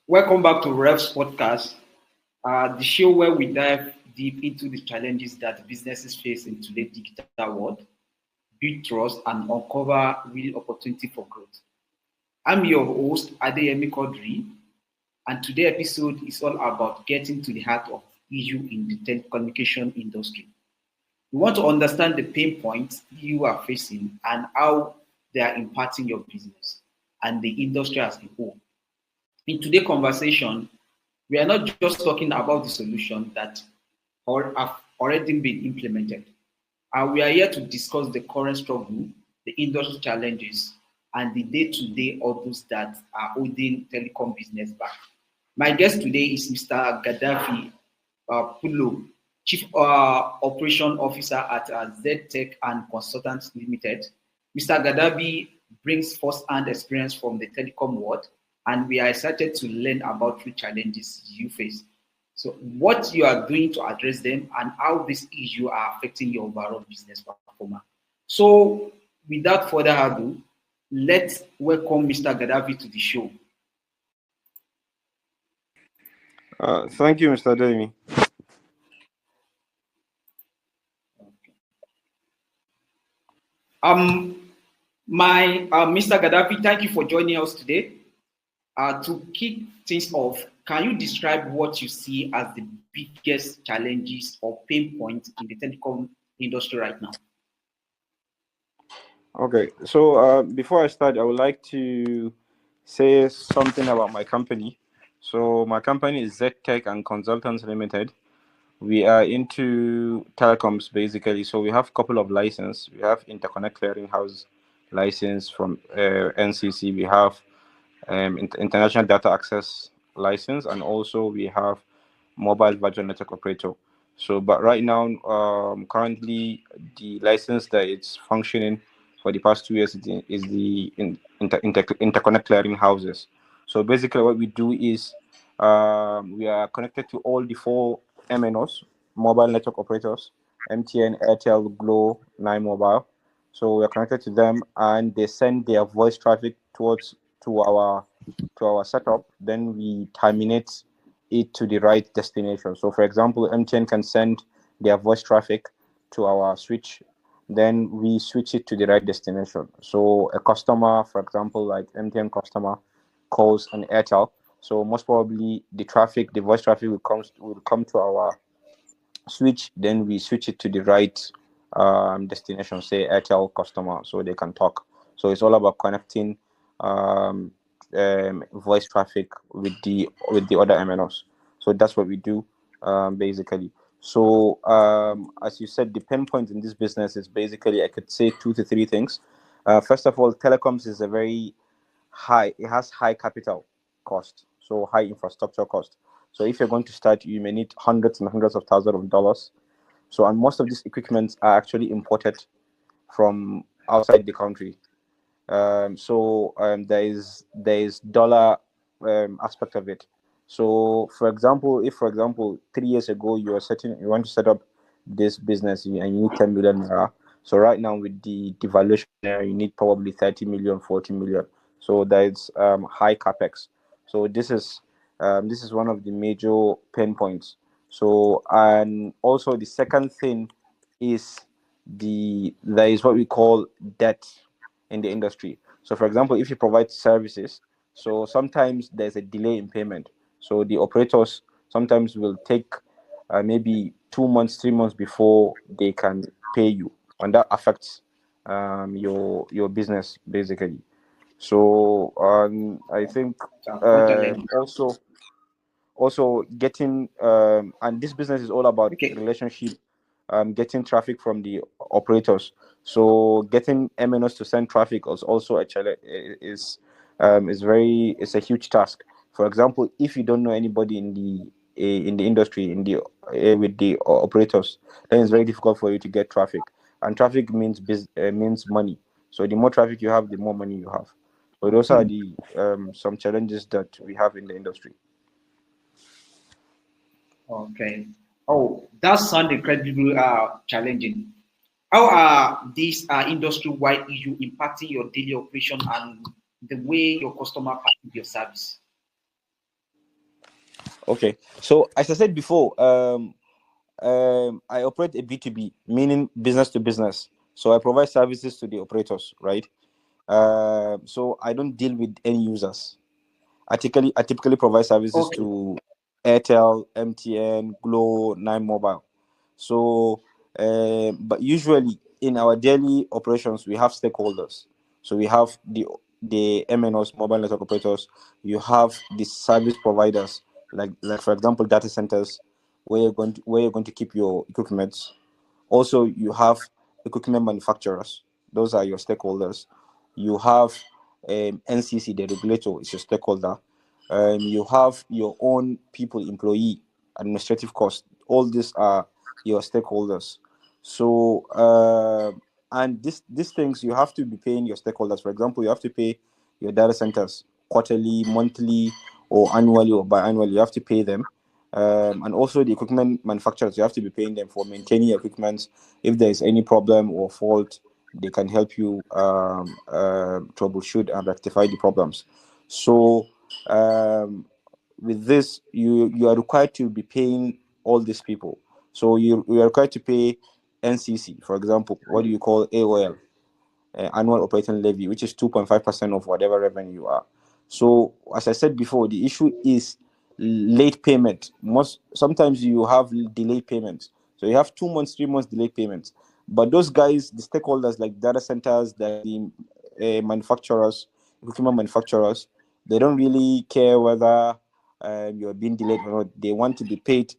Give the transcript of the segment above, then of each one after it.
Welcome back to Revs Podcast, the show where we dive deep into the challenges that businesses face in today's digital world, build trust, and uncover real opportunity for growth. I'm your host, Adeyemi Quadri, and today's episode is all about getting to the heart of issue in the telecommunication industry. We want to understand the pain points you are facing and how they are impacting your business and the industry as a whole. In today's conversation, we are not just talking about the solution that have already been implemented. And we are here to discuss the current struggle, the industry challenges, and the day-to-day hurdles that are holding telecom business back. My guest today is Mr. Gaddafi Pullo, Chief Operation Officer at Z-Tech and Consultants Limited. Mr. Gaddafi brings first-hand experience from the telecom world, and we are excited to learn about the challenges you face. So what you are doing to address them and how these issues are affecting your overall business performance. So without further ado, let's welcome Mr. Gaddafi to the show. Thank you, Mr. Adeyemi. Mr. Gaddafi, thank you for joining us today. To kick things off, can you describe what you see as the biggest challenges or pain points in the telecom industry right now? Okay, so before I start, I would like to say something about my company. So my company is Z-Tech and Consultants Limited. We are into telecoms basically. So we have a couple of licenses. We have Interconnect Clearinghouse license from NCC. We have International Data Access license, and also we have Mobile Virtual Network Operator. So, but right now, currently, the license that it's functioning for the past 2 years is the Interconnect Clearing Houses. So basically, what we do is we are connected to all the 4 MNOs, mobile network operators, MTN, Airtel, Glo, 9Mobile. So we are connected to them, and they send their voice traffic to our setup. Then we terminate it to the right destination. So for example, MTN can send their voice traffic to our switch, then we switch it to the right destination. So a customer, for example, like MTN customer calls an Airtel, so most probably the voice traffic will come to our switch, then we switch it to the right destination, say Airtel customer, so they can talk. So it's all about connecting voice traffic with the other MNOs. So that's what we do basically. So as you said, the pain point in this business is basically, I could say 2 to 3 things. First of all, telecoms is it has high capital cost, so high infrastructure cost. So if you're going to start, you may need hundreds and hundreds of thousands of dollars. So, and most of these equipments are actually imported from outside the country. So there is dollar aspect of it. So for example, if 3 years ago you want to set up this business and you need 10 million naira. So right now with the devaluation, you need probably 30 million, 40 million. So there is high capex. So this is one of the major pain points. So, and also the second thing is there is what we call debt in the industry. So for example, if you provide services, so sometimes there's a delay in payment. So the operators sometimes will take maybe 2 months, 3 months before they can pay you, and that affects your business basically. So I think also getting and this business is all about relationship, getting traffic from the operators. So getting MNOs to send traffic is also a challenge. It's a huge task. For example, if you don't know anybody in the industry with the operators, then it's very difficult for you to get traffic. And traffic means money. So the more traffic you have, the more money you have. So those are the some challenges that we have in the industry. Okay. Oh, that sounds incredibly challenging. How are these industry-wide issues impacting your daily operation and the way your customer perceive your service? Okay. So as I said before, I operate a B2B, meaning business to business. So I provide services to the operators, right? So I don't deal with end users. I typically provide services Okay. to Airtel, MTN, Glo, Nine Mobile. So, but usually in our daily operations, we have stakeholders. So we have the MNOs, mobile network operators. You have the service providers, like for example, data centers, where you're going to keep your equipment. Also, you have equipment manufacturers; those are your stakeholders. You have NCC, the regulator, is a stakeholder. You have your own people, employee, administrative costs. All these are your stakeholders. So, and these things you have to be paying your stakeholders. For example, you have to pay your data centers quarterly, monthly, or annually or biannually. You have to pay them, and also the equipment manufacturers. You have to be paying them for maintaining your equipment. If there is any problem or fault, they can help you troubleshoot and rectify the problems. So, with this, you are required to be paying all these people. So you are required to pay NCC, for example. What do you call AOL? Annual operating levy, which is 2.5% of whatever revenue you are. So, as I said before, the issue is late payment. Most sometimes you have delayed payments. So you have 2 months, 3 months delayed payments. But those guys, the stakeholders like data centers, like the manufacturers, equipment manufacturers, they don't really care whether you're being delayed or not. They want to be paid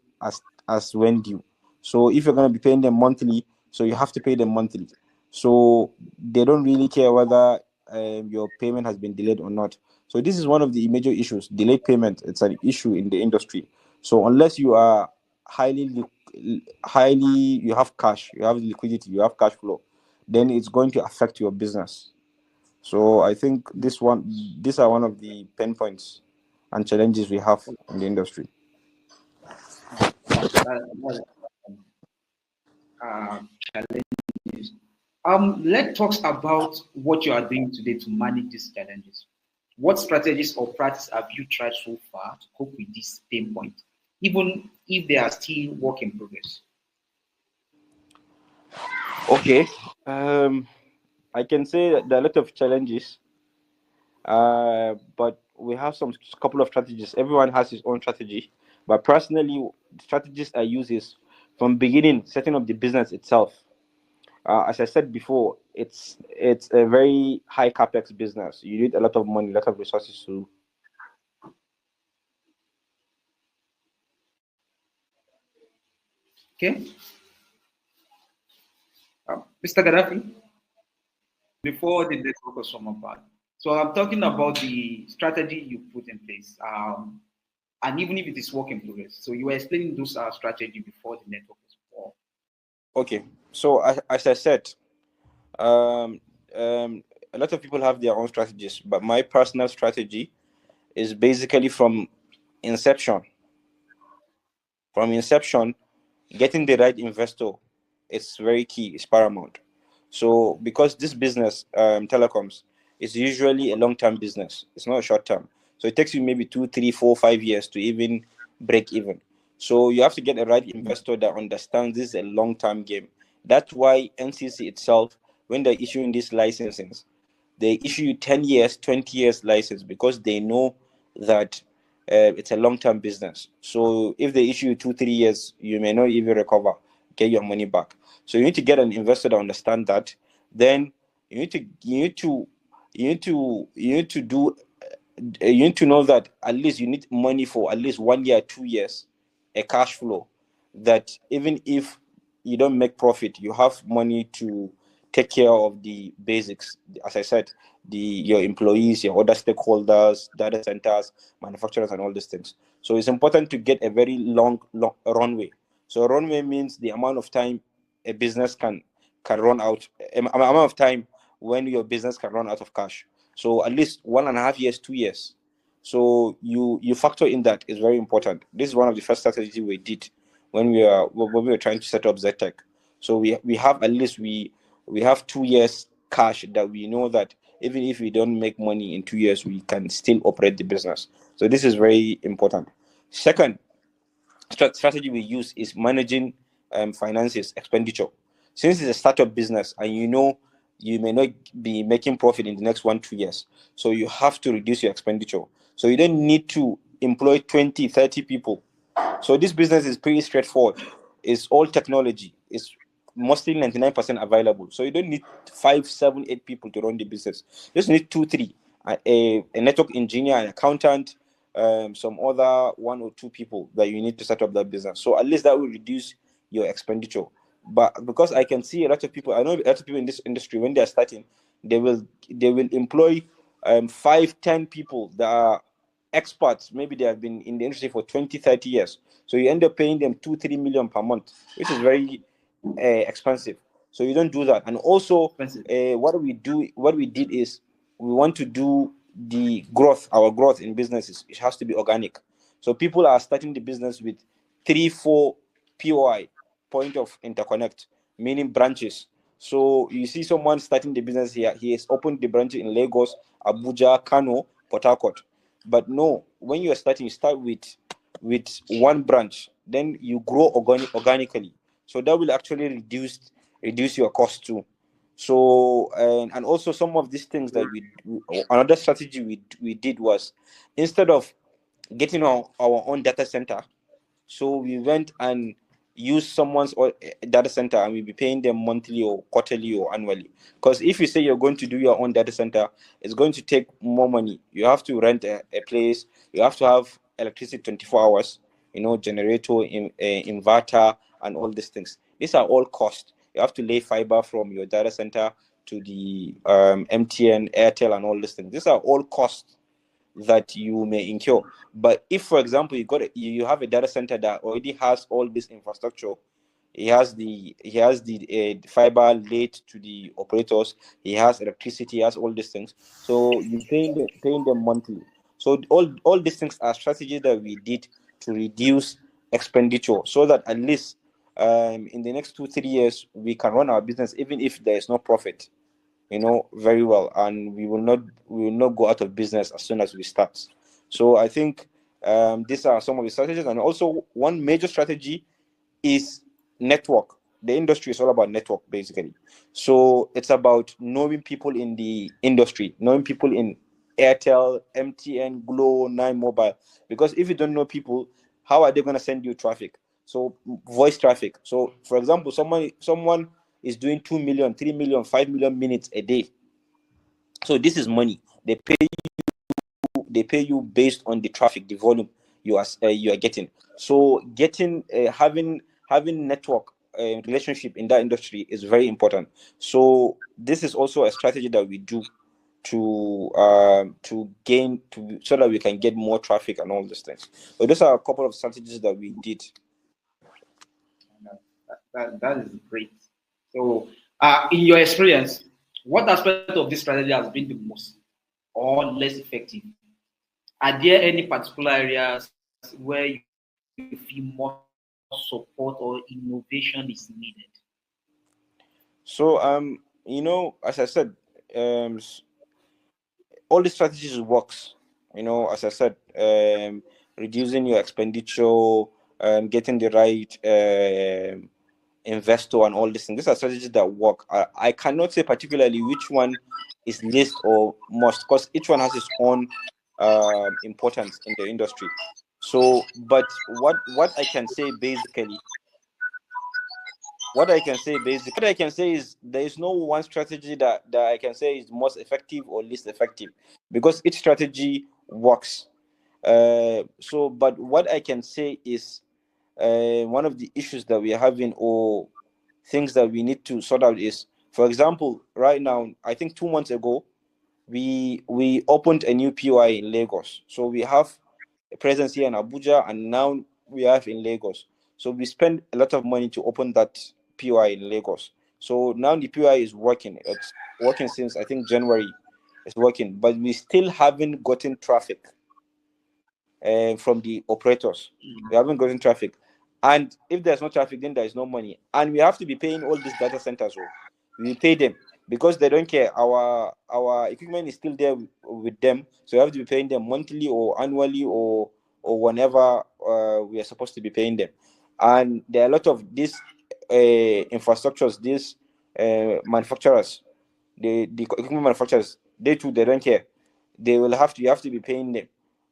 as when due. So if you're going to be paying them monthly, so you have to pay them monthly. So they don't really care whether your payment has been delayed or not. So this is one of the major issues: delayed payment. It's an issue in the industry. So unless you are highly, you have cash, you have liquidity, you have cash flow, then it's going to affect your business. So I think these are one of the pain points and challenges we have in the industry. That, challenges. Let's talk about what you are doing today to manage these challenges. What strategies or practice have you tried so far to cope with this pain point, even if they are still work in progress? Okay. Um, I can say that there are a lot of challenges, but we have some couple of strategies. Everyone has his own strategy, but personally, the strategies I use is from beginning setting up the business itself. As I said before, it's a very high capex business. You need a lot of money, a lot of resources to. Okay, Mr. Gaddafi, before the network was from apart. So I'm talking about the strategy you put in place, and even if it is work in progress. So you were explaining those strategy before the network was formed. Okay, so as I said, um, a lot of people have their own strategies, but my personal strategy is basically inception. From inception, getting the right investor is very key, it's paramount. So because this business, telecoms, is usually a long-term business, it's not a short-term. So it takes you maybe 2 3 4 5 years to even break even. So you have to get a right investor that understands this is a long-term game. That's why NCC itself, when they're issuing these licensings, they issue you 10 years, 20 years license, because they know that it's a long-term business. So if they issue you 2 3 years, you may not even recover, get your money back. So you need to get an investor to understand that. Then you need to know that at least you need money for at least 1 year, 2 years, a cash flow, that even if you don't make profit, you have money to take care of the basics. As I said, your employees, your other stakeholders, data centers, manufacturers, and all these things. So it's important to get a very long runway. So runway means the amount of time a business can run out, amount of time when your business can run out of cash. So at least 1.5 years, 2 years. So you factor in that is very important. This is one of the first strategies we did when we were trying to set up ZTech. So we have at least we have 2 years cash, that we know that even if we don't make money in 2 years, we can still operate the business. So this is very important. Second strategy we use is managing finances, expenditure. Since it's a startup business and you may not be making profit in the next 1-2 years, so you have to reduce your expenditure. So you don't need to employ 20-30 people. So this business is pretty straightforward. It's all technology. It's mostly 99% available. So you don't need 5, 7, 8 people to run the business. You just need 2, 3. A network engineer, an accountant, some other 1 or 2 people that you need to set up that business. So at least that will reduce your expenditure. But because I can see a lot of people, I know a lot of people in this industry, when they are starting, they will employ 5, 10 people that are experts. Maybe they have been in the industry for 20-30 years. So you end up paying them 2-3 million per month, which is very expensive. So you don't do that. And also what we did is we want to do our growth in businesses. It has to be organic. So people are starting the business with 3-4 POI, point of interconnect, meaning branches. So you see someone starting the business here, he has opened the branch in Lagos, Abuja, Kano, Port Harcourt. But no, when you are starting, you start with one branch, then you grow organically. So that will actually reduce your cost too. So and also some of these things that another strategy we did was, instead of getting our own data center, so we went and used someone's data center, and we'll be paying them monthly or quarterly or annually. Because if you say you're going to do your own data center, it's going to take more money. You have to rent a place. You have to have electricity 24 hours, generator, inverter, and all these things. These are all costs. You have to lay fiber from your data center to the MTN, Airtel, and all these things. These are all costs that you may incur. But if, for example, you have a data center that already has all this infrastructure, he has the fiber laid to the operators, he has electricity, he has all these things. So you're paying them monthly. So all these things are strategies that we did to reduce expenditure, so that at least in the next 2-3 years we can run our business even if there is no profit, very well, and we will not go out of business as soon as we start. So I think these are some of the strategies. And also one major strategy is network. The industry is all about network, basically. So it's about knowing people in the industry, knowing people in Airtel, MTN, Glo, 9 Mobile. Because if you don't know people, how are they going to send you traffic? So voice traffic. So for example, someone is doing 2 million, 3 million, 5 million minutes a day. So this is money. They pay you based on the traffic, the volume you are getting. So having network relationship in that industry is very important. So this is also a strategy that we do to gain, so that we can get more traffic and all these things. So those are a couple of strategies that we did. That is great. So, in your experience, what aspect of this strategy has been the most or less effective? Are there any particular areas where you feel more support or innovation is needed? So, as I said, all the strategies works. As I said, reducing your expenditure, getting the right investor, and all these things. These are strategies that work. I cannot say particularly which one is least or most, because each one has its own importance in the industry. So, but what I can say basically is there is no one strategy that I can say is most effective or least effective, because each strategy works. So, but what I can say is one of the issues that we are having, or things that we need to sort out, is, for example, right now, I think 2 months ago, we opened a new POI in Lagos. So we have a presence here in Abuja, and now we have in Lagos. So we spend a lot of money to open that POI in Lagos. So now the POI is working. It's working since, I think, January. It's working, but we still haven't gotten traffic from the operators. We haven't gotten traffic. And if there's no traffic, then there is no money. And we have to be paying all these data centers. So we pay them because they don't care. Our equipment is still there with them. So we have to be paying them monthly or annually or or whenever we are supposed to be paying them. And there are a lot of these infrastructures, these manufacturers, the equipment manufacturers, they too, they don't care. They will have to, you have to be paying them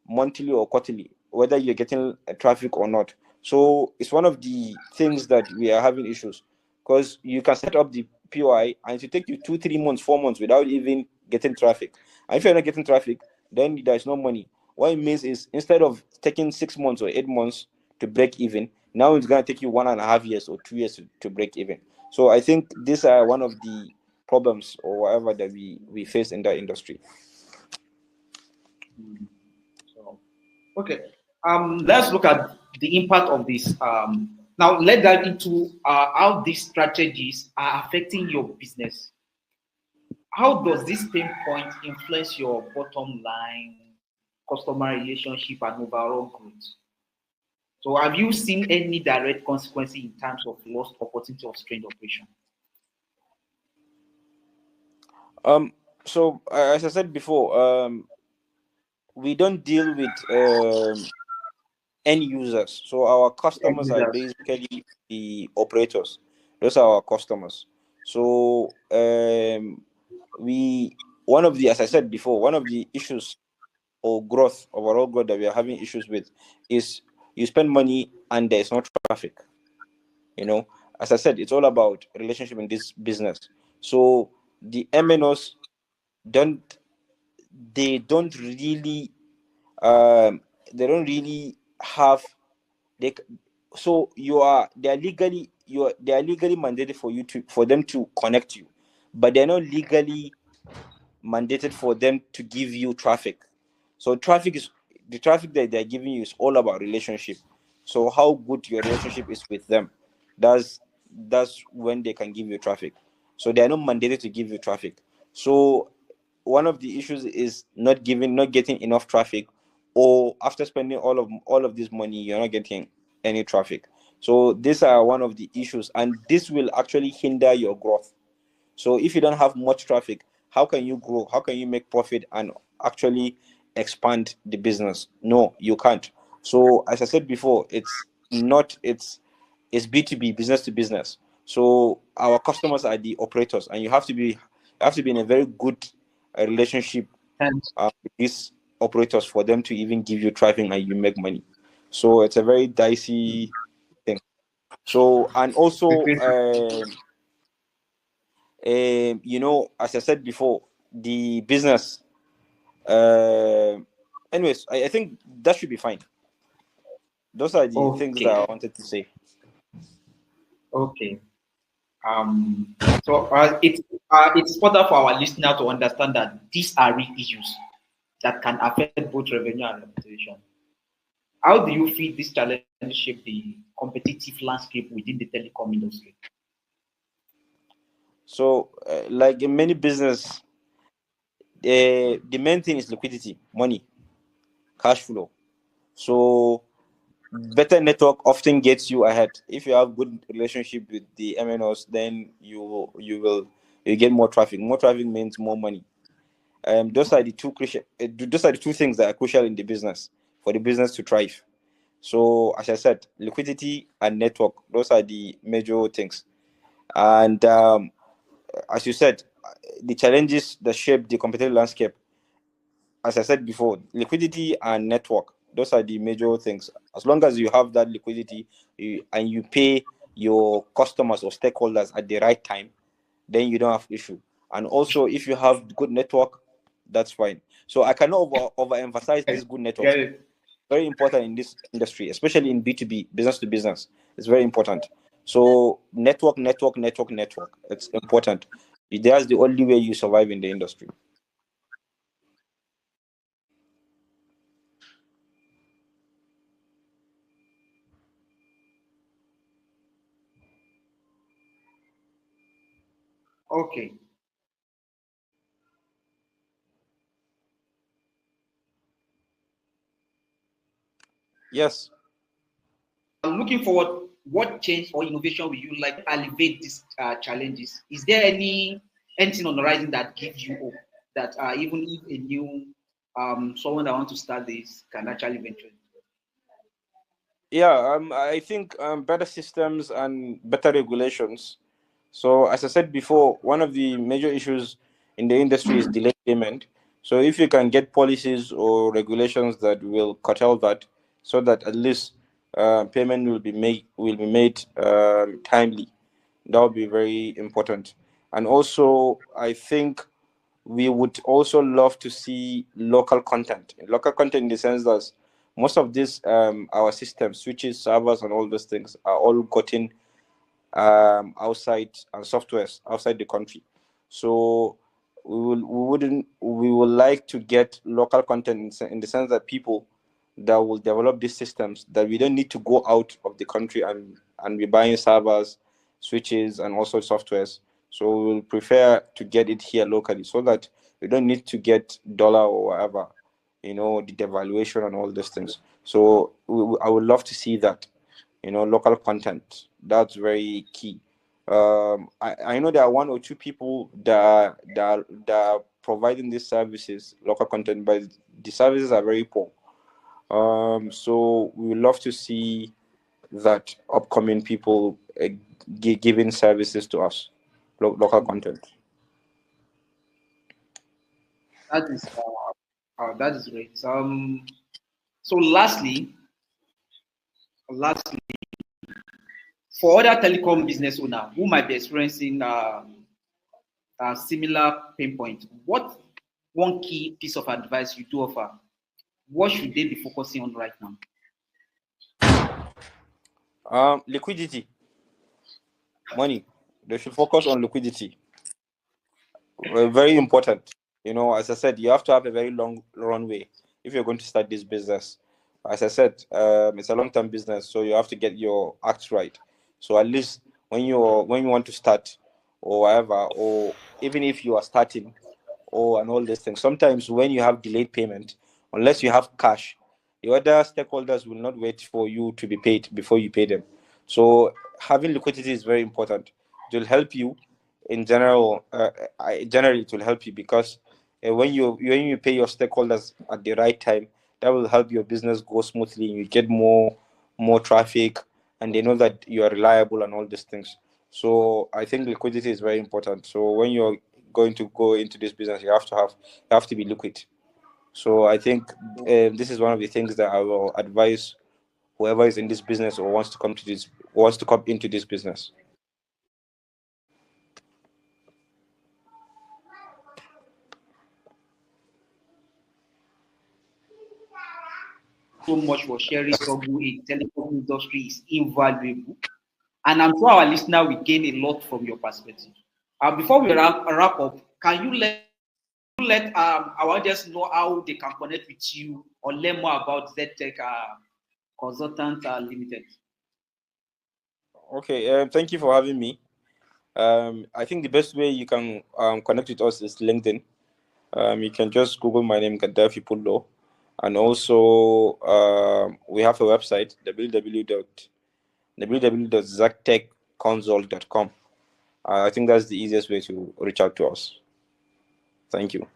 monthly or quarterly, whether you're getting traffic or not. So it's one of the things that we are having issues, because you can set up the POI and it will take you 2, 3 months, 4 months without even getting traffic. And if you're not getting traffic, then there's no money. What it means is, instead of taking 6 months or 8 months to break even, now it's going to take you 1.5 years or 2 years to break even. So I think these are one of the problems or whatever that we face in that industry. So, okay. Let's look at the impact of this. Now, let's dive into how these strategies are affecting your business. How does this pain point influence your bottom line, customer relationship, and overall growth? So, have you seen any direct consequences in terms of lost opportunity or strained operation? So as I said before, we don't deal with end users. So our customers are basically the operators. Those are our customers. So one of the, as I said before, one of the issues or growth, overall growth, that we are having issues with is you spend money and there's no traffic. As I said, it's all about relationship in this business. So the MNOs don't they don't really they don't really have they so they are legally mandated for them to connect you, but they're not legally mandated for them to give you traffic. So the traffic that they're giving you is all about relationship. So how good your relationship is with them, that's when they can give you traffic. So they are not mandated to give you traffic. So one of the issues is not getting enough traffic, or after spending all of this money, you're not getting any traffic. So these are one of the issues, and this will actually hinder your growth. So if you don't have much traffic, how can you grow? How can you make profit and actually expand the business? No, you can't. So as I said before, it's B2B, business to business. So our customers are the operators, and you have to be in a very good relationship with these operators for them to even give you traffic and you make money. So it's a very dicey thing. So, and also as I said before, the business. Anyways, I think that should be fine. Those are the things that I wanted to say. Okay. So it's important for our listener to understand that these are real issues that can affect both revenue and reputation. How do you feel this challenge shape the competitive landscape within the telecom industry? So, like in many business, the main thing is liquidity, money, cash flow. So better network often gets you ahead. If you have good relationship with the MNOs, then you get more traffic. More traffic means more money. Those are the two crucial. Those are the two things that are crucial in the business for the business to thrive. So as I said, liquidity and network, those are the major things. And as you said, the challenges that shape the competitive landscape, as I said before, liquidity and network, those are the major things. As long as you have that liquidity and you pay your customers or stakeholders at the right time, then you don't have issue. And also, if you have good network, that's fine. So I cannot overemphasize this good network. Very important in this industry, especially in B2B, business to business. It's very important. So network. It's important. That's the only way you survive in the industry. Okay. Yes. Looking forward, what change or innovation will you like to alleviate these challenges? Is there anything on the horizon that gives you hope that even if a new someone that wants to start this can actually venture? Yeah, I think better systems and better regulations. So, as I said before, one of the major issues in the industry is delayed payment. So, if you can get policies or regulations that will curtail that, so that at least payment will be made timely, that would be very important. And also, I think we would also love to see local content. Local content in the sense that most of this our systems, switches, servers, and all those things are all gotten outside, and softwares outside the country. So we would like to get local content in the sense that people that will develop these systems, that we don't need to go out of the country and be buying servers, switches, and also softwares. So we will prefer to get it here locally, so that we don't need to get dollar or whatever, the devaluation and all those things. So I would love to see that, local content. That's very key. I know there are one or two people that are providing these services, local content, but the services are very poor. So we would love to see that upcoming people giving services to us, local content. That is great. So lastly, for other telecom business owner who might be experiencing a similar pain point, what one key piece of advice you do offer? What should they be focusing on right now? Liquidity, money. They should focus on liquidity. Very important. As I said, you have to have a very long runway if you're going to start this business. As I said, it's a long-term business, so you have to get your act right. So at least when you want to start, or whatever, or even if you are starting, or and all these things, sometimes when you have delayed payment, unless you have cash, the other stakeholders will not wait for you to be paid before you pay them. So having liquidity is very important. It will help you in general. Generally, it will help you because when you pay your stakeholders at the right time, that will help your business go smoothly. You get more traffic, and they know that you are reliable and all these things. So I think liquidity is very important. So when you're going to go into this business, you have to be liquid. So I think this is one of the things that I will advise whoever is in this business or wants to come into this business. So much for sharing struggle in telecom industry is invaluable. And I'm sure our listener will gain a lot from your perspective. Before we wrap up, can you let our audience know how they can connect with you or learn more about ZTech Consultant Limited? Okay, thank you for having me. I think the best way you can connect with us is LinkedIn. You can just Google my name, Gaddafi Pullo, and also we have a website, www.zactechconsult.com. I think that's the easiest way to reach out to us. Thank you.